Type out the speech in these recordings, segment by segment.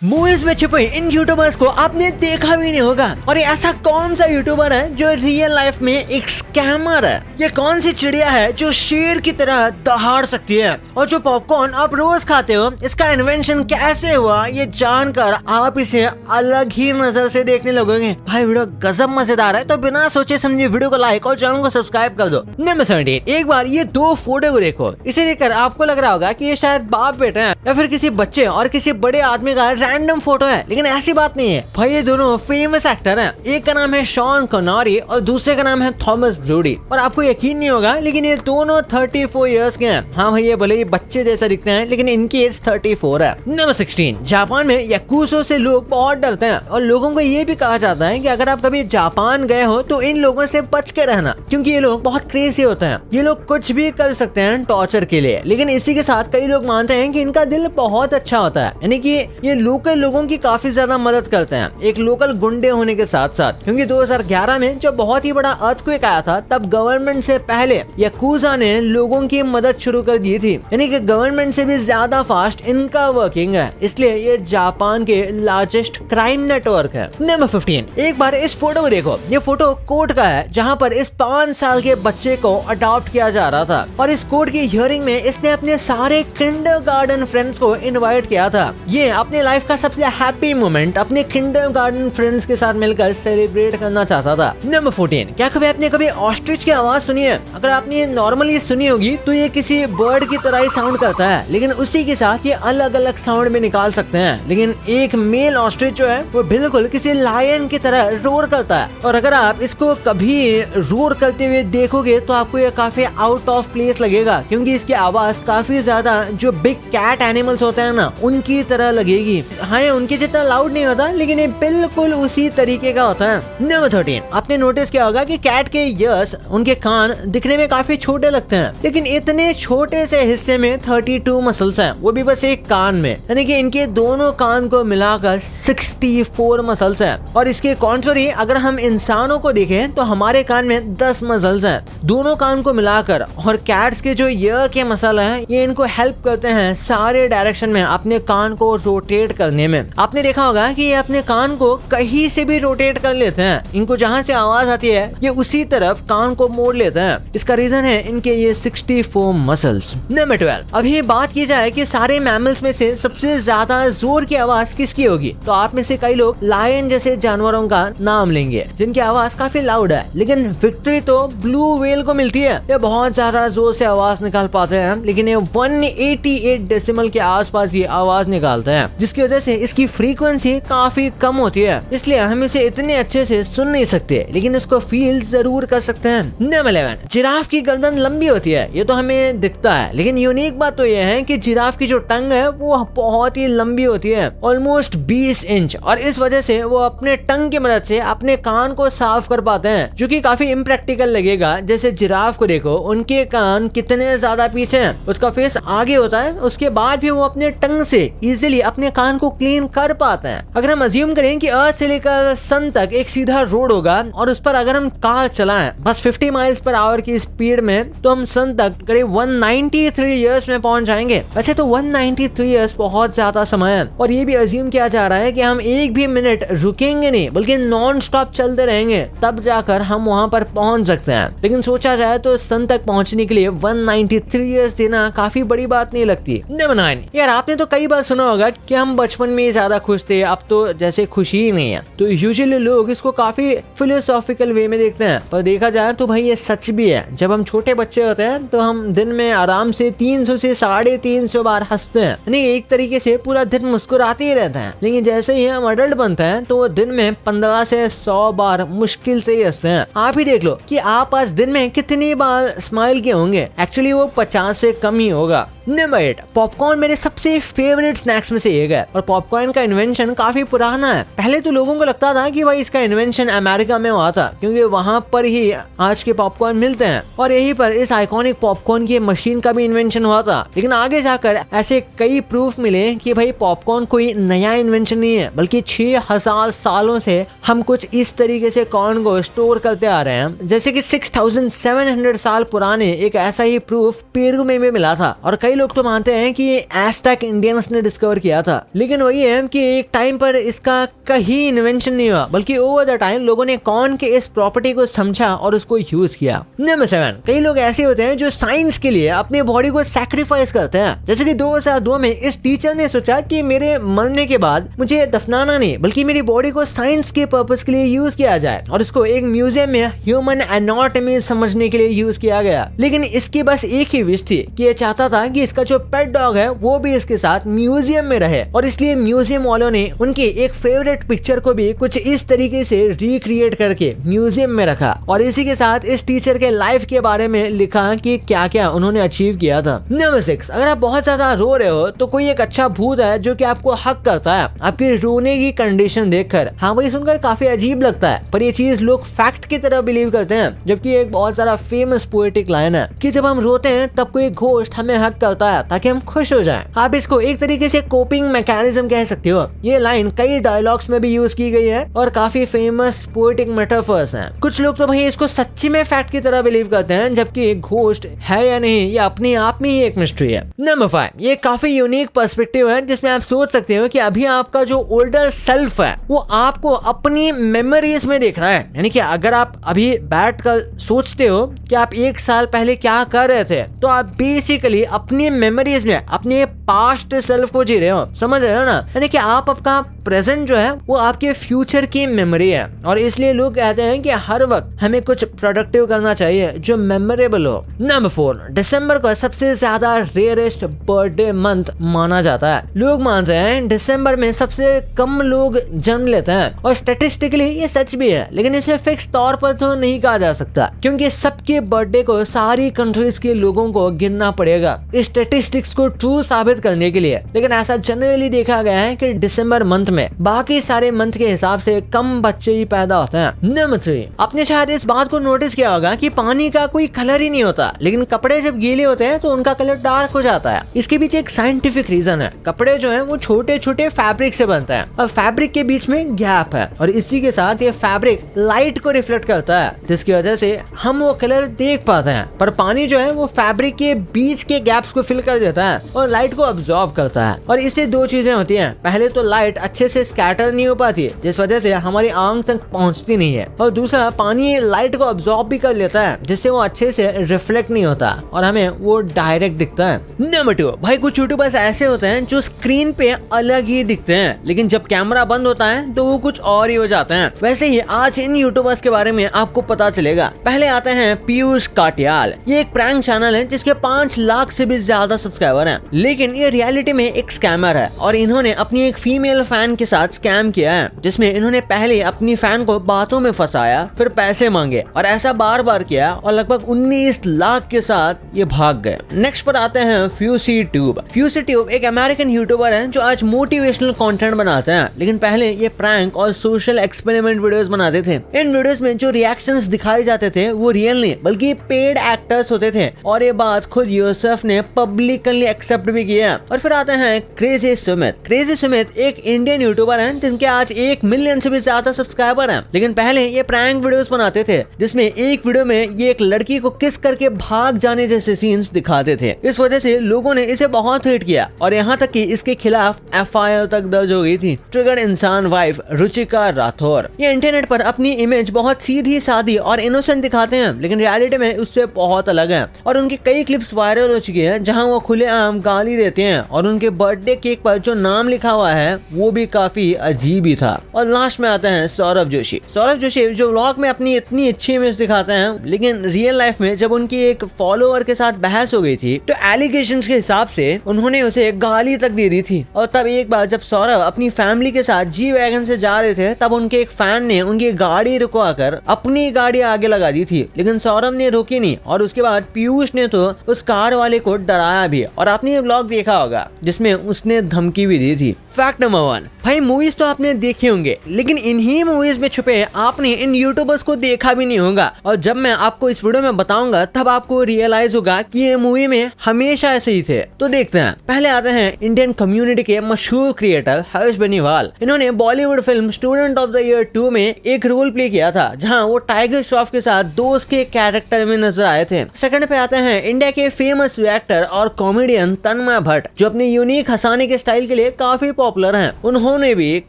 Movies में छुपे इन YouTubers को आपने देखा भी नहीं होगा। और ये ऐसा कौन सा यूट्यूबर है जो रियल लाइफ में एक स्कैमर है? ये कौन सी चिड़िया है जो शेर की तरह दहाड़ सकती है? और जो पॉपकॉर्न आप रोज खाते हो, इसका इन्वेंशन कैसे हुआ, ये जानकर आप इसे अलग ही नजर से देखने लगोगे। भाई वीडियो गजब मजेदार है, तो बिना सोचे समझे वीडियो को लाइक और चैनल को सब्सक्राइब कर दो। नंबर 17, एक बार ये दो फोटो को देखो। इसे देखकर आपको लग रहा होगा कि ये शायद बाप बेटा है या फिर किसी बच्चे और किसी बड़े आदमी का रैंडम फोटो है, लेकिन ऐसी बात नहीं है भाई। ये दोनों फेमस एक्टर हैं। एक का नाम है शॉन कॉनरी और दूसरे का नाम है थॉमस ब्रोडी। और आपको यकीन नहीं होगा, लेकिन ये दोनों 34 इयर्स के हैं। हाँ भाई, ये भले ही बच्चे जैसा दिखते हैं, लेकिन इनकी एज 34 है। नंबर 16, जापान में याकुजा से लोग बहुत डरते हैं और लोगों को ये भी कहा जाता है कि अगर आप कभी जापान गए हो तो इन लोगों से बच के रहना, क्योंकि ये लोग बहुत क्रेजी होते हैं। ये लोग कुछ भी कर सकते हैं टॉर्चर के लिए, लेकिन इसी के साथ कई लोग मानते हैं कि इनका दिल बहुत अच्छा होता है, यानी कि ये लोकल लोगों की काफी ज्यादा मदद करते हैं, एक लोकल गुंडे होने के साथ साथ। क्योंकि 2011 में जब बहुत ही बड़ा अर्थक्वेक आया था, तब गवर्नमेंट से पहले याकुजा ने लोगों की मदद शुरू कर दी थी, यानी कि गवर्नमेंट से भी ज्यादा फास्ट इनका वर्किंग है। इसलिए ये जापान के लार्जेस्ट क्राइम नेटवर्क है। नंबर 15, एक बार इस फोटो को देखो। ये फोटो कोर्ट का है, जहाँ पर इस 5 साल के बच्चे को अडॉप्ट किया जा रहा था। और इस कोर्ट की हियरिंग में इसने अपने सारे किंडरगार्टन फ्रेंड्स को इनवाइट किया था। ये अपने लाइफ का सबसे हैप्पी मोमेंट अपने किंडरगार्टन फ्रेंड्स के साथ मिलकर सेलिब्रेट करना चाहता था। नंबर 14, क्या आपने कभी ऑस्ट्रिच की आवाज सुनी है? अगर आपने नॉर्मली सुनी होगी तो ये किसी बर्ड की तरह ही साउंड करता है, लेकिन उसी के साथ ये अलग अलग साउंड भी निकाल सकते हैं। लेकिन एक मेल ऑस्ट्रिच जो है वो बिल्कुल किसी लायन की तरह रोर करता है। और अगर आप इसको कभी रोर करते हुए देखोगे तो आपको ये काफी आउट ऑफ प्लेस लगेगा, क्योंकि इसकी आवाज काफी ज्यादा जो बिग कैट एनिमल्स होते हैं ना, उनकी तरह लगेगी। हाँ, उनके जितना लाउड नहीं होता, लेकिन ये बिल्कुल उसी तरीके का होता है। नंबर 13, आपने नोटिस किया होगा कि कैट के ईयर्स, उनके कान दिखने में काफी छोटे लगते हैं, लेकिन इतने छोटे से हिस्से में 32 मसल्स हैं, वो भी बस एक कान में। यानी कि इनके दोनों कान को मिलाकर 64 मसल्स हैं। और इसके कॉन्ट्ररी अगर हम इंसानों को देखें तो हमारे कान में 10 मसल्स हैं, दोनों कान को मिलाकर। और कैट्स के जो ईयर के मसल हैं, ये इनको हेल्प करते हैं सारे डायरेक्शन में अपने कान को रोटेट करने में। आपने देखा होगा कि ये अपने कान को कहीं से भी रोटेट कर लेते हैं। इनको जहाँ से आवाज आती है ये उसी तरफ कान को मोड़ लेते हैं। इसका रीजन है इनके ये 64 मसल्स। नंबर 12, अभी बात की जाए कि सारे मैमल्स में से सबसे ज्यादा जोर की आवाज किसकी होगी, तो आप में से कई लोग लायन जैसे जानवरों का नाम लेंगे जिनकी आवाज काफी लाउड है, लेकिन विक्ट्री तो ब्लू व्हेल को मिलती है। ये बहुत ज्यादा जोर से आवाज निकाल पाते हैं, लेकिन ये 188 डेसिमल के आसपास ये आवाज निकालते हैं, जिसकी वजह से इसकी फ्रीक्वेंसी काफी कम होती है। इसलिए हम इसे इतने अच्छे से सुन नहीं सकते, लेकिन इसको फील जरूर कर सकते हैं। नंबर 11, जिराफ की गर्दन लंबी होती है, ये तो हमें दिखता है, लेकिन यूनिक बात तो यह है कि जिराफ की जो टंग है वो बहुत ही लंबी होती है, ऑलमोस्ट 20 इंच। और इस वजह से वो अपने टंग की मदद से अपने कान को साफ कर पाते हैं, जो कि काफी इम्प्रैक्टिकल लगेगा। जैसे जिराफ को देखो, उनके कान कितने ज्यादा पीछे हैं, उसका फेस आगे होता है, उसके बाद भी वो अपने टंग से इजीली अपने कान को क्लीन कर पाते हैं। अगर हम अज्यूम करें कि अर्थ से लेकर सन तक एक सीधा रोड होगा और उस पर अगर हम कार चलाएं बस 50 माइल्स पर आवर की स्पीड में, तो हम सन तक करीब 193 इयर्स में पहुंच जाएंगे। वैसे तो 193 इयर्स बहुत ज्यादा समय है, और ये भी अज्यूम किया जा रहा है कि हम एक भी मिनट रुकेंगे नहीं, बल्कि नॉन स्टॉप चलते रहेंगे, तब जाकर हम वहां पर पहुंच सकते हैं। लेकिन सोचा जाए तो सन तक पहुंचने के लिए 193 इयर्स देना काफी बड़ी बात नहीं लगती। नंबर 9, यार आपने तो कई बार सुना होगा कि हम बचपन में ज्यादा खुश थे, अब तो जैसे खुशी ही नहीं है। तो यूजुअली लोग इसको काफी फिलोसॉफिकल वे में देखते हैं, पर देखा जाए तो भाई ये सच भी है। जब हम छोटे बच्चे होते हैं तो हम दिन में आराम से 300 से 350 बार हंसते हैं, यानी एक तरीके से पूरा दिन मुस्कुराते ही रहते हैं। लेकिन जैसे ही हम अडल्ट बनते हैं तो दिन में 15 से 100 बार मुश्किल से ही हंसते हैं। आप ही देख लो कि आप आज दिन में कितनी बार स्माइल किए होंगे, एक्चुअली वो 50 से कम ही होगा। नंबर 8, पॉपकॉर्न मेरे सबसे फेवरेट स्नैक्स में से एक है। और पॉपकॉर्न का इन्वेंशन काफी पुराना है। पहले तो लोगों को लगता था कि भाई इसका इन्वेंशन अमेरिका में हुआ था, क्योंकि वहां पर ही आज के पॉपकॉर्न मिलते हैं, और यहीं पर इस आइकॉनिक पॉपकॉर्न की मशीन का भी इन्वेंशन हुआ था। लेकिन आगे जाकर ऐसे कई प्रूफ मिले कि भाई पॉपकॉर्न कोई नया इन्वेंशन नहीं है, बल्कि 6000 सालों से हम कुछ इस तरीके से कॉर्न को स्टोर करते आ रहे हैं। जैसे कि 6700 साल पुराने एक ऐसा ही प्रूफ पेरू में भी मिला था, और कई कई लोग तो मानते हैं कि एज़टेक इंडियंस ने डिस्कवर किया था, लेकिन वही है कि एक टाइम पर इसका कहीं इन्वेंशन नहीं हुआ, बल्कि ओवर द टाइम लोगों ने कॉर्न के इस प्रॉपर्टी को समझा और उसको यूज किया। नंबर 7, कई लोग ऐसे होते हैं जो साइंस के लिए अपनी बॉडी को सैक्रिफाइस करते हैं। जैसे कि 2002 में इस टीचर ने सोचा कि मेरे मरने के बाद मुझे दफनाना नहीं, बल्कि मेरी बॉडी को साइंस के पर्पस के लिए यूज किया जाए, और इसको एक म्यूजियम में ह्यूमन एनाटॉमी समझने के लिए यूज किया गया। लेकिन इसकी बस एक ही विश थी कि ये चाहता था कि इसका जो पेट डॉग है वो भी इसके साथ म्यूजियम में रहे, और इसलिए म्यूजियम वालों ने उनकी एक फेवरेट पिक्चर को भी कुछ इस तरीके से रिक्रिएट करके म्यूजियम में रखा, और इसी के साथ इस टीचर के लाइफ के बारे में लिखा कि क्या क्या उन्होंने अचीव किया था। नंबर 6, अगर आप बहुत ज्यादा रो रहे हो तो कोई एक अच्छा भूत है जो कि आपको हक करता है आपकी रोने की कंडीशन देखकर। हाँ, वही सुनकर काफी अजीब लगता है, पर ये चीज लोग फैक्ट की तरह बिलीव करते हैं, जबकि एक बहुत सारा फेमस पोएटिक लाइन है कि जब हम रोते हैं तब कोई घोस्ट हमें हक करता है ताकि हम खुश हो जाएं। आप इसको एक तरीके से कोपिंग मैकेनिज्म कह सकते हो। ये लाइन कई डायलॉग्स में भी यूज की गई है और काफी फेमस पोएटिक मेटाफर्स हैं। कुछ लोग तो भाई इसको सच्ची में फैक्ट की तरह बिलीव करते हैं, जबकि एक घोस्ट है या नहीं ये अपने आप में ही एक मिस्ट्री है। नंबर 5, ये काफी यूनिक पर्सपेक्टिव है जिसमें आप सोच सकते हो कि अभी आपका जो ओल्डर सेल्फ है वो आपको अपनी मेमोरीज में देख रहा है। यानी कि अगर आप अभी बैठकर सोचते हो कि आप 1 साल पहले क्या कर रहे थे, तो आप बेसिकली अपनी मेमोरीज में अपने पास्ट सेल्फ को जी रहे हो। समझ रहे हो ना? यानी कि आप आपका प्रेजेंट जो है वो आपके फ्यूचर की मेमोरी है, और इसलिए लोग कहते हैं कि हर वक्त हमें कुछ प्रोडक्टिव करना चाहिए जो मेमोरेबल हो। नंबर 4, दिसंबर को सबसे ज्यादा रेयरेस्ट बर्थडे मंथ माना जाता है। लोग मानते हैं दिसंबर में सबसे कम लोग जन्म लेते हैं, और स्टैटिस्टिकली ये सच भी है, लेकिन इसे फिक्स तौर पर तो नहीं कहा जा सकता क्योंकि सबके बर्थडे को सारी कंट्रीज के लोगों को गिनना पड़ेगा इस स्टैटिस्टिक्स को ट्रू साबित करने के लिए। लेकिन ऐसा जनरली देखा गया है कि दिसंबर मंथ में बाकी सारे मंथ के हिसाब से कम बच्चे ही पैदा होते हैं। नंबर 3, आपने शायद इस बात को नोटिस किया होगा कि पानी का कोई कलर ही नहीं होता, लेकिन कपड़े जब गीले होते हैं तो उनका कलर डार्क हो जाता है। इसके पीछे एक साइंटिफिक रीजन है। कपड़े जो हैं वो छोटे छोटे फैब्रिक से बनते हैं, और फैब्रिक के बीच में गैप है, और इसी के साथ ये फैब्रिक लाइट को रिफ्लेक्ट करता है, जिसकी वजह से हम वो कलर देख पाते हैं। पर पानी जो है वो फैब्रिक के बीच के गैप्स को फिल कर देता है और लाइट को अब्सॉर्ब करता है, और इससे 2 चीजें होती हैं। पहले तो लाइट अच्छे से स्कैटर नहीं हो पाती, जिस वजह से हमारी आंख तक पहुंचती नहीं है, और दूसरा पानी लाइट को अब्सॉर्ब भी कर लेता है, जिससे वो अच्छे से रिफ्लेक्ट नहीं होता और हमें वो डायरेक्ट दिखता है। नंबर 2, भाई कुछ यूट्यूबर्स ऐसे होते हैं जो स्क्रीन पे अलग ही दिखते हैं, लेकिन जब कैमरा बंद होता है तो वो कुछ और ही हो जाते हैं। वैसे ही आज इन यूट्यूबर्स के बारे में आपको पता चलेगा। पहले आते हैं पीयूष काटियाल। ये एक प्रैंक चैनल है जिसके 5 लाख से भी ज्यादा सब्सक्राइबर हैं, लेकिन ये रियलिटी में एक स्कैमर है, और इन्होंने अपनी एक फीमेल फैन के साथ स्कैम किया है, जिसमें इन्होंने पहले अपनी फैन को बातों में फंसाया, फिर पैसे मांगे, और ऐसा बार बार किया, और लगभग 19 लाख के साथ ये भाग गए। नेक्स्ट पर आते हैं फ्यूसी ट्यूब। फ्यूसी ट्यूब एक अमेरिकन यूट्यूबर है जो आज मोटिवेशनल कंटेंट बनाते हैं, लेकिन पहले ये प्रैंक और सोशल एक्सपेरिमेंट वीडियोस बनाते थे। इन वीडियोस में जो रिएक्शंस दिखाए जाते थे वो रियल नहीं बल्कि पेड एक्टर्स होते थे, और ये बात खुद यूसुफ ने पब्लिकली एक्सेप्ट भी किया। और फिर आते हैं क्रेजी सुमित। क्रेजी सुमित एक इंडियन यूट्यूबर हैं जिनके आज 1 मिलियन से भी ज्यादा सब्सक्राइबर हैं, लेकिन पहले ये प्रैंक वीडियोस बनाते थे, जिसमें एक वीडियो में ये एक लड़की को किस करके भाग जाने जैसे सीन्स दिखाते थे। इस वजह से लोगों ने इसे बहुत हेट किया, और यहाँ तक कि इसके खिलाफ FIR तक दर्ज हो गई थी। ट्रिगर इंसान वाइफ रुचिका राठौर। ये इंटरनेट पर अपनी इमेज बहुत सीधी सादी और इनोसेंट दिखाते हैं, लेकिन रियलिटी में उससे बहुत अलग है, और उनकी कई क्लिप्स वायरल हो चुकी हैं जहां वो खुलेआम गाली देते हैं, और उनके बर्थडे केक पर जो नाम लिखा हुआ है वो भी काफी अजीब ही था। और लास्ट में आते हैं सौरभ जोशी। सौरभ जोशी जो व्लॉग में अपनी इतनी अच्छी इमेज दिखाते हैं, लेकिन रियल लाइफ में जब उनकी एक फॉलोअर के साथ बहस हो गई थी तो एलिगेशंस के हिसाब से उन्होंने उसे गाली तक दे दी थी। और तब एक बार जब सौरभ अपनी फैमिली के साथ जी वैगन से जा रहे थे, तब उनके एक फैन ने उनकी गाड़ी रुकवाकर अपनी गाड़ी आगे लगा दी थी, लेकिन सौरभ ने रोकी नहीं, और उसके बाद पीयूष ने तो उस कार वाले को डराया भी, और आपने ये व्लॉग देखा होगा जिसमें उसने धमकी भी दी थी। फैक्ट नंबर 1, भाई मूवीज तो आपने देखे होंगे, लेकिन इन्हीं मूवीज में छुपे आपने इन यूट्यूबर्स को देखा भी नहीं होगा। और जब मैं आपको इस वीडियो में बताऊंगा तब आपको रियलाइज होगा कि ये मूवी में हमेशा ऐसे ही थे। तो देखते हैं। पहले आते हैं इंडियन कम्युनिटी के मशहूर क्रिएटर हर्ष बेनीवाल। इन्होंने Bollywood film student of the year 2 में एक रोल प्ले किया था, जहां वो टाइगर श्रॉफ के साथ दोस्त के कैरेक्टर में नजर आए थे। सेकंड पे आते हैं इंडिया के फेमस एक्टर और कॉमेडियन तन्मय भट्ट, जो अपने यूनिक हंसाने के स्टाइल के लिए काफी पॉपुलर हैं। उन्होंने भी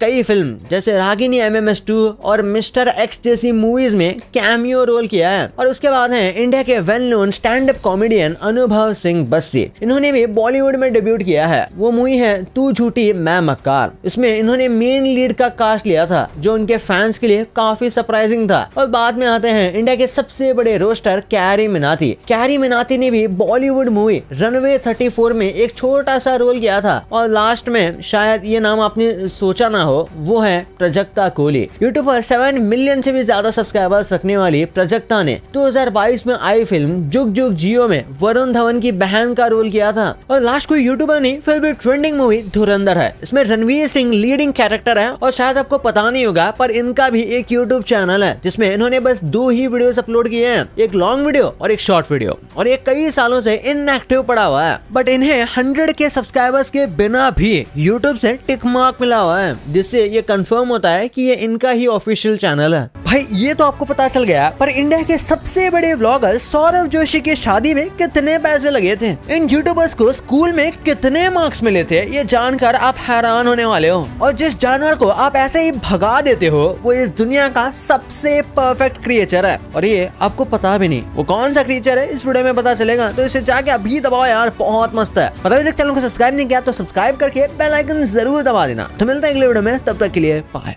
कई फिल्म जैसे रागिनी MMS2 और मिस्टर एक्स जैसी मूवीज में कैमियो रोल किया है। और उसके बाद है इंडिया के well known stand up comedian अनुभव सिंह बस्सी। इन्होंने भी बॉलीवुड में डेब्यूट किया है। वो मूवी है तू झूठी मैं मक्कार। इसमें इन्होंने मेन लीड का कास्ट लिया था, जो उनके फैंस के लिए काफी सरप्राइजिंग था। और बाद में आते हैं इंडिया के सबसे बड़े रोस्टर कैरी मिनाती। कैरी मिनाती ने भी बॉलीवुड मूवी रनवे 34 में एक छोटा सा रोल किया था। और लास्ट में शायद ये नाम आपने सोचा ना हो, वो है प्रजक्ता कोहली। यूट्यूब पर 7 मिलियन से भी ज्यादा सब्सक्राइबर्स रखने वाली प्रजक्ता ने 2022 में आई फिल्म जुग जुग जियो में वरुण धवन की बहन का रोल किया था। और लास्ट कोई यूट्यूबर नहीं, फिर भी ट्रेंडिंग मूवी धुरंधर है। इसमें रणवीर सिंह लीडिंग कैरेक्टर है। और शायद आपको पता नहीं होगा, पर इनका भी एक यूट्यूब चैनल है जिसमें इन्होंने बस 2 ही वीडियोस अपलोड किए हैं, एक लॉन्ग वीडियो और एक शॉर्ट वीडियो। और ये कई सालों से इनएक्टिव पड़ा हुआ है, बट इन्हें 100 के सब्सक्राइबर्स के बिना भी यूट्यूब से टिक मार्क मिला हुआ है, जिससे ये कंफर्म होता है कि ये इनका ही ऑफिशियल चैनल है। भाई ये तो आपको पता चल गया, पर इंडिया के सबसे बड़े व्लॉगर सौरभ जोशी की शादी में कितने पैसे लगे थे, इन यूट्यूबर्स को स्कूल में कितने मार्क्स मिले थे, ये जानकर आप हैरान होने वाले हो। और जिस जानवर को आप ऐसे ही भगा देते हो, वो इस दुनिया का सबसे परफेक्ट क्रिएचर है। और ये आपको पता भी नहीं वो कौन सा क्रिएचर है, इस वीडियो में पता चलेगा। तो इसे जाके अभी दबाओ यार, बहुत मस्त है। पर अभी तक चैनल को सब्सक्राइब नहीं किया तो सब्सक्राइब करके बेल आइकन जरूर दबा देना। तो मिलते हैं अगले वीडियो में, तब तक के लिए बाय।